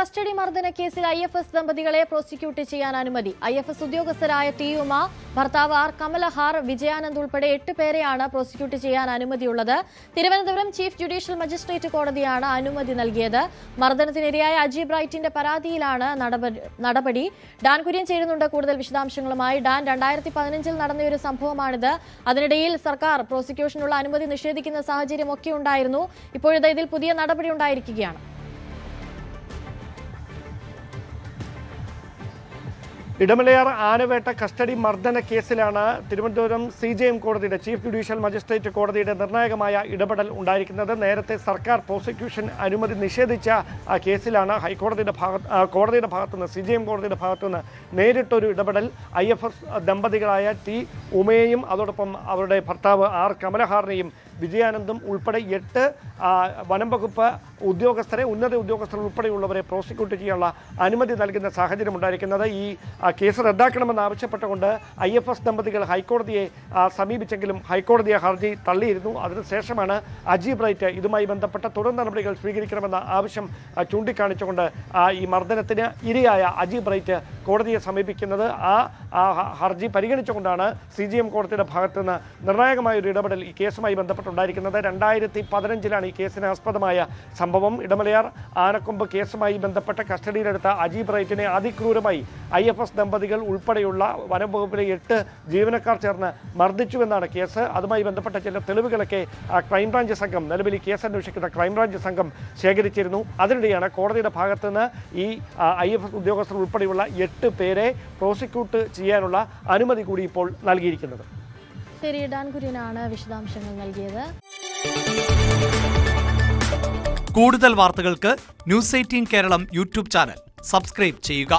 Custody മർദ്ദന കേസിൽ IFS ദമ്പതികളെ prosecute ചെയ്യാൻ അനുമതി. IFS ഉദ്യോഗസ്ഥരായ ടി ഉമ, ഭർത്താവ് ആർ കമലഹാർ, വിജയാനന്ദ് ഉൾപ്പെടെ 8 പേരെയാണ് പ്രോസിക്യൂട്ട് ചെയ്യാൻ അനുമതിയുള്ളത്. തിരുവനന്തപുരം ചീഫ് ജുഡീഷ്യൽ മജിസ്ട്രേറ്റ് കോടതിയാണ് അനുമതി നൽകിയത്. മർദ്ദനത്തിനിരയായ അജി ബ്രൈറ്റിന്റെ പരാതിയിലാണ് നടപടി. ഡാൻ കുര്യൻ ചേരുന്നുണ്ട് കൂടുതൽ വിശദാംശങ്ങളുമായി. ഡാൻ, 2015 നടന്ന ഒരു സംഭവമാണിത്. അതിനിടയിൽ സർക്കാർ പ്രോസിക്യൂഷനുള്ള അനുമതി നിഷേധിക്കുന്ന സാഹചര്യമൊക്കെ ഉണ്ടായിരുന്നു. ഇപ്പോഴത്തെ ഇതിൽ പുതിയ നടപടി ഉണ്ടായിരിക്കുകയാണ്. ഇടമലയാർ ആനവേട്ട കസ്റ്റഡി മർദ്ദന കേസിലാണ് തിരുവനന്തപുരം CJM കോടതിയുടെ ചീഫ് ജുഡീഷ്യൽ മജിസ്ട്രേറ്റ് കോടതിയുടെ നിർണായകമായ ഇടപെടൽ ഉണ്ടായിരിക്കുന്നത്. നേരത്തെ സർക്കാർ പ്രോസിക്യൂഷൻ അനുമതി നിഷേധിച്ച കേസിലാണ് കോടതിയുടെ ഭാഗത്തുനിന്ന് CJM കോടതിയുടെ ഭാഗത്തുനിന്ന് നേരിട്ടൊരു ഇടപെടൽ. IFS ദമ്പതികളായ ടി ഉമയെയും അതോടൊപ്പം അവരുടെ ഭർത്താവ് ആർ കമലഹാറിനെയും വിജയാനന്ദും ഉൾപ്പെടെ 8 വനം വകുപ്പ് ഉദ്യോഗസ്ഥരെ, ഉന്നത ഉദ്യോഗസ്ഥർ ഉൾപ്പെടെയുള്ളവരെ പ്രോസിക്യൂട്ട് ചെയ്യാനുള്ള അനുമതി നൽകുന്ന സാഹചര്യം ഉണ്ടായിരിക്കുന്നത്. ഈ കേസ് റദ്ദാക്കണമെന്ന് ആവശ്യപ്പെട്ടുകൊണ്ട് IFS ദമ്പതികൾ ഹൈക്കോടതിയെ സമീപിച്ചെങ്കിലും ഹൈക്കോടതി ഹർജി തള്ളിയിരുന്നു. അതിനുശേഷമാണ് അജി ബ്രൈറ്റ് ഇതുമായി ബന്ധപ്പെട്ട തുടർ നടപടികൾ സ്വീകരിക്കണമെന്ന ആവശ്യം ചൂണ്ടിക്കാണിച്ചുകൊണ്ട് ഈ മർദ്ദനത്തിന് ഇരയായ അജി ബ്രൈറ്റ് കോടതിയെ സമീപിക്കുന്നത്. ആ ഹർജി പരിഗണിച്ചുകൊണ്ടാണ് CJM കോടതിയുടെ ഭാഗത്തുനിന്ന് നിർണായകമായ ഒരു ഇടപെടൽ ഈ കേസുമായി ബന്ധപ്പെട്ടുണ്ടായിരിക്കുന്നത്. 2015 ഈ കേസിന് ആസ്പദമായ സംഭവം. ഇടമലയാർ ആനക്കൊമ്പ് കേസുമായി ബന്ധപ്പെട്ട കസ്റ്റഡിയിലെടുത്ത അജി ബ്രൈറ്റിനെ അതിക്രൂരമായി IFS ദമ്പതികൾ ഉൾപ്പെടെയുള്ള വനം വകുപ്പിലെ 8 ജീവനക്കാർ ചേർന്ന് മർദ്ദിച്ചുവെന്നാണ് കേസ്. അതുമായി ബന്ധപ്പെട്ട ചില തെളിവുകളൊക്കെ ക്രൈംബ്രാഞ്ച് സംഘം, നിലവിൽ ഈ കേസ് അന്വേഷിക്കുന്ന ക്രൈംബ്രാഞ്ച് സംഘം ശേഖരിച്ചിരുന്നു. അതിനിടെയാണ് കോടതിയുടെ ഭാഗത്തുനിന്ന് ഈ IFS ഉദ്യോഗസ്ഥർ ഉൾപ്പെടെയുള്ള 8 പേരെ പ്രോസിക്യൂട്ട് ചെയ്യാനുള്ള അനുമതി കൂടി ഇപ്പോൾ നൽകിയിരിക്കുന്നത്. ശരി, ഡാൻ കുര്യനാണ് വിശദാംശങ്ങൾ നൽകിയത്. കൂടുതൽ വാർത്തകൾക്ക് News 18 Keralam YouTube channel subscribe ചെയ്യുക.